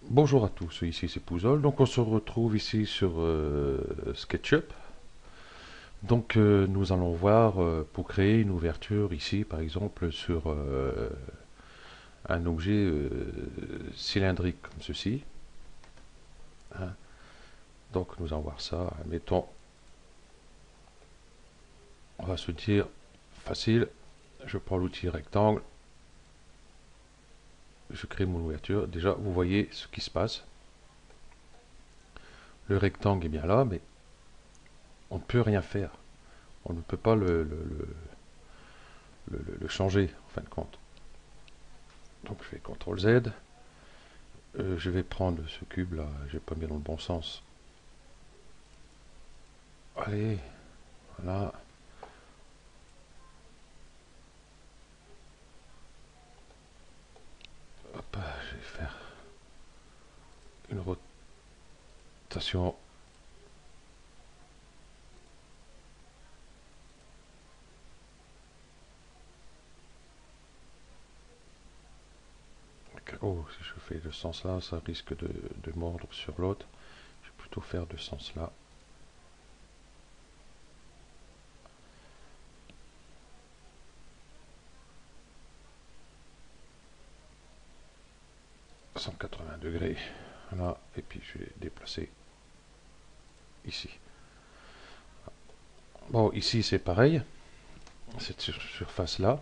Bonjour à tous, ici c'est Pouzol. Donc on se retrouve ici sur SketchUp. Donc nous allons voir pour créer une ouverture ici par exemple sur un objet cylindrique comme ceci, hein. Donc nous allons voir ça. Mettons, on va se dire facile. Je prends l'outil rectangle, je crée mon ouverture. Déjà vous voyez ce qui se passe. Le rectangle est bien là, mais on ne peut rien faire. On ne peut pas le changer en fin de compte. Donc je fais CTRL Z. Je vais prendre ce cube là, j'ai pas mis dans le bon sens. Allez, voilà. Hop, je vais faire une rotation. Oh, si je fais de ce sens là, ça risque de mordre sur l'autre. Je vais plutôt faire de ce sens là. « 180 degrés. Voilà, et puis je vais déplacer ici. Bon, ici c'est pareil. Cette surface là.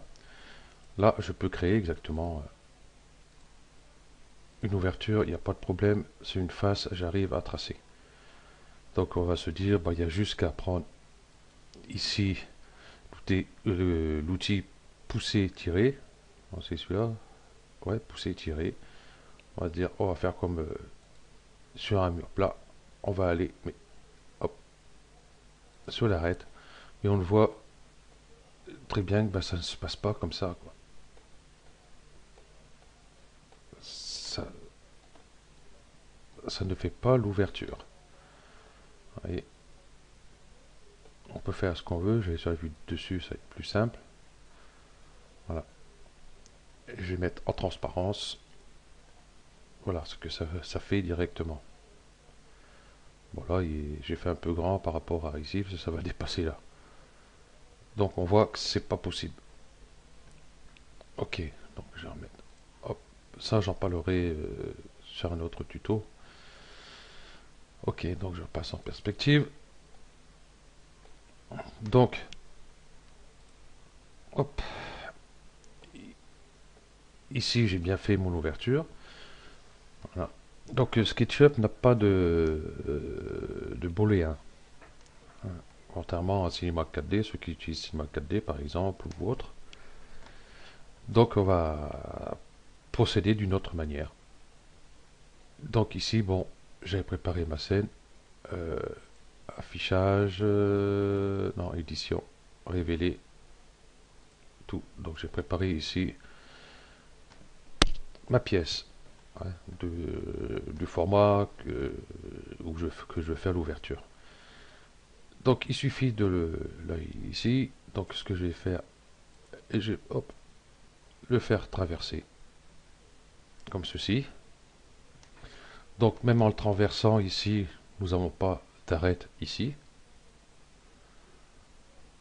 Là, je peux créer exactement une ouverture, il n'y a pas de problème. C'est une face, j'arrive à tracer. Donc on va se dire, bah, il y a juste qu'à prendre ici l'outil pousser-tirer. C'est celui-là. Ouais, pousser-tirer. On va dire, on va faire comme sur un mur plat. On va aller, mais hop, sur l'arête. Et on le voit très bien que bah, ça ne se passe pas comme ça, quoi. Ça, ça ne fait pas l'ouverture. Et on peut faire ce qu'on veut. Je vais sur la vue dessus, ça va être plus simple. Voilà. Et je vais mettre en transparence. Voilà ce que ça fait directement. Bon là, j'ai fait un peu grand par rapport à ici, parce que ça va dépasser là. Donc on voit que c'est pas possible. Ok, donc je vais remettre. Hop, ça j'en parlerai sur un autre tuto. Ok, donc je passe en perspective. Donc, hop, ici j'ai bien fait mon ouverture. Voilà. Donc SketchUp n'a pas de booléen, hein. Contrairement à Cinema 4D, ceux qui utilisent Cinema 4D par exemple ou autre. Donc on va procéder d'une autre manière. Donc ici, bon, j'ai préparé ma scène. Euh, Affichage, non, édition, révéler, tout. Donc j'ai préparé ici ma pièce, hein, du format que je vais faire l'ouverture. Donc il suffit là ici. Donc ce que je vais faire, et je hop, le faire traverser comme ceci. Donc même en le traversant ici, nous n'avons pas d'arête ici.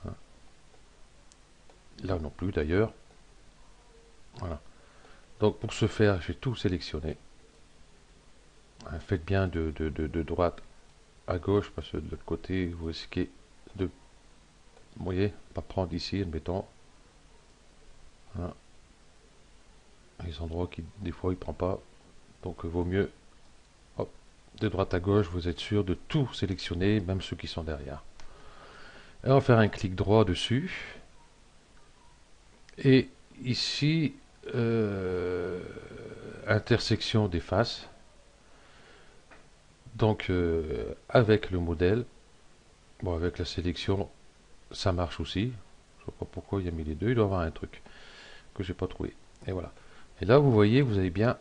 Hein. Là non plus d'ailleurs. Voilà. Donc pour ce faire, j'ai tout sélectionné. Hein, faites bien de droite à gauche parce que de l'autre côté, vous risquez de, vous voyez, pas prendre ici, admettons. Voilà. Les endroits qui, des fois, il prend pas. Donc il vaut mieux, hop, de droite à gauche, vous êtes sûr de tout sélectionner, même ceux qui sont derrière. Et on va faire un clic droit dessus. Et ici, intersection des faces. Donc avec le modèle, bon avec la sélection, ça marche aussi. Je ne sais pas pourquoi il a mis les deux, il doit y avoir un truc que j'ai pas trouvé. Et voilà. Et là, vous voyez, vous avez bien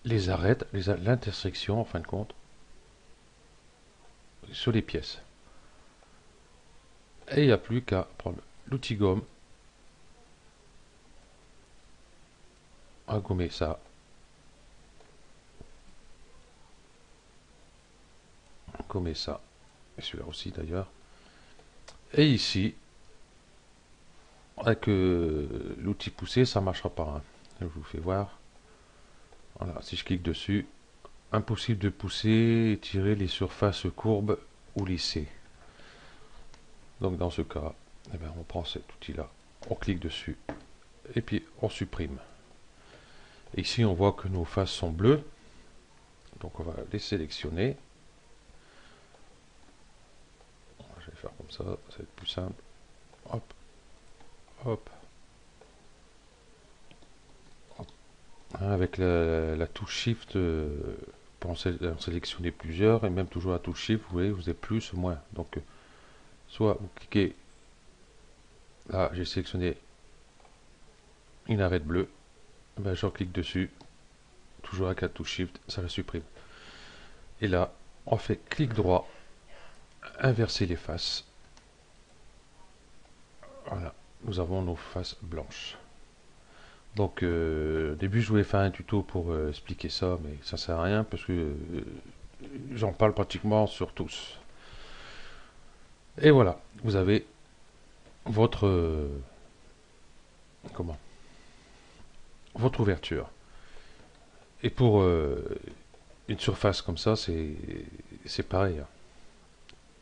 les arêtes, l'intersection, en fin de compte, sur les pièces. Et il n'y a plus qu'à prendre l'outil gomme, à gommer ça. comme ça. Et celui-là aussi d'ailleurs. Et ici, avec l'outil poussé, ça ne marchera pas, hein. Je vous fais voir. Voilà, si je clique dessus, impossible de pousser et tirer les surfaces courbes ou lissées. Donc dans ce cas, eh bien, on prend cet outil-là, on clique dessus et puis on supprime. Et ici, on voit que nos faces sont bleues. Donc on va les sélectionner. Je vais faire comme ça va être plus simple. Hop, hop. Hein, avec la touche Shift, pour en sélectionner plusieurs, et même toujours la touche Shift, vous voyez, vous avez plus ou moins. Donc, soit vous cliquez, là j'ai sélectionné une arête bleue, ben, j'en clique dessus, toujours avec la touche Shift, ça la supprime. Et là, on fait clic droit, inverser les faces. Voilà, nous avons nos faces blanches. Donc, au début, je voulais faire un tuto pour expliquer ça, mais ça sert à rien parce que j'en parle pratiquement sur tous. Et voilà, vous avez votre comment votre ouverture. Et pour une surface comme ça, c'est pareil, hein.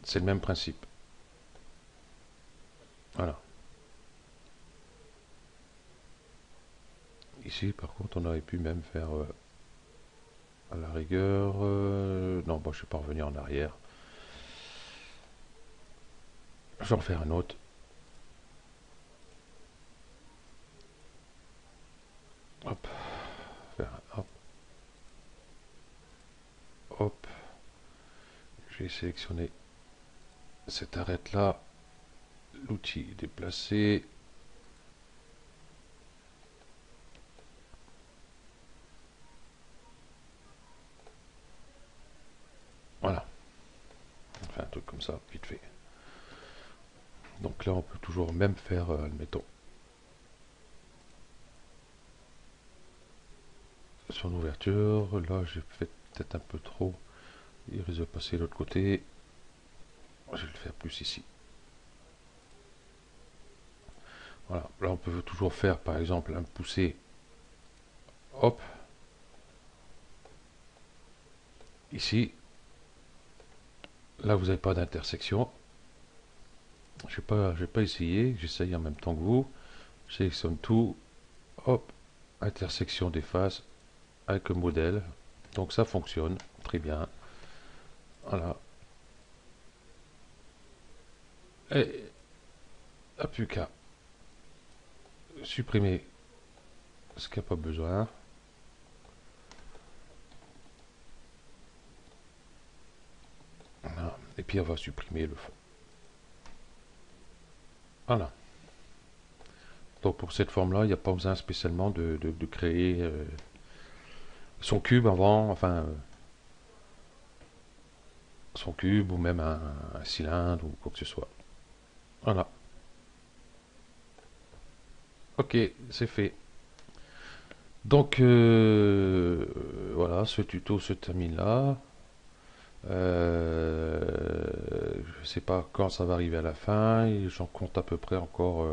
C'est le même principe. Voilà. Ici, par contre, on aurait pu même faire à la rigueur. Non, bon, je ne vais pas revenir en arrière. Je vais en faire un autre. Hop. Hop. Hop. Je vais sélectionner cette arête là. L'outil déplacé. Voilà. On fait un truc comme ça, vite fait. Donc là, on peut toujours même faire, admettons, son ouverture. Là, j'ai fait peut-être un peu trop. Il risque de passer de l'autre côté. Je vais le faire plus ici. Voilà. Là, on peut toujours faire, par exemple, un poussé. Hop. Ici. Là, vous n'avez pas d'intersection. Je vais pas essayer. J'essaye en même temps que vous. Je sélectionne tout. Hop. Intersection des faces avec le modèle. Donc ça fonctionne très bien. Voilà. Et plus qu'à supprimer ce qu'il n'y a pas besoin. Voilà. Et puis on va supprimer le fond. Voilà. Donc pour cette forme-là, il n'y a pas besoin spécialement de créer son cube avant, enfin son cube ou même un cylindre ou quoi que ce soit. Voilà. Ok, c'est fait. Donc voilà, ce tuto se termine là. Je ne sais pas quand ça va arriver à la fin. J'en compte à peu près encore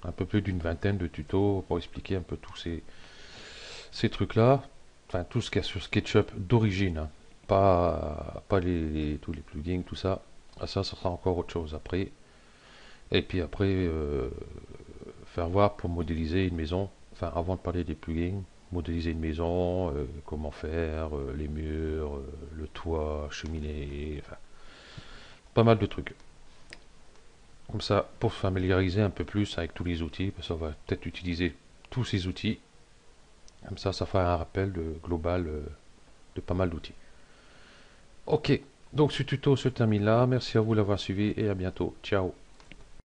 un peu plus d'une vingtaine de tutos pour expliquer un peu tous ces trucs-là. Enfin, tout ce qu'il y a sur SketchUp d'origine, hein. Pas tous les plugins, tout ça. Ah, ça sera encore autre chose après. Et puis après, faire voir pour modéliser une maison. Enfin, avant de parler des plugins, modéliser une maison, comment faire, les murs, le toit, cheminée, enfin, pas mal de trucs. Comme ça, pour familiariser un peu plus avec tous les outils, parce qu'on va peut-être utiliser tous ces outils. Comme ça fera un rappel global de pas mal d'outils. Ok, donc ce tuto se termine là. Merci à vous d'avoir suivi et à bientôt. Ciao.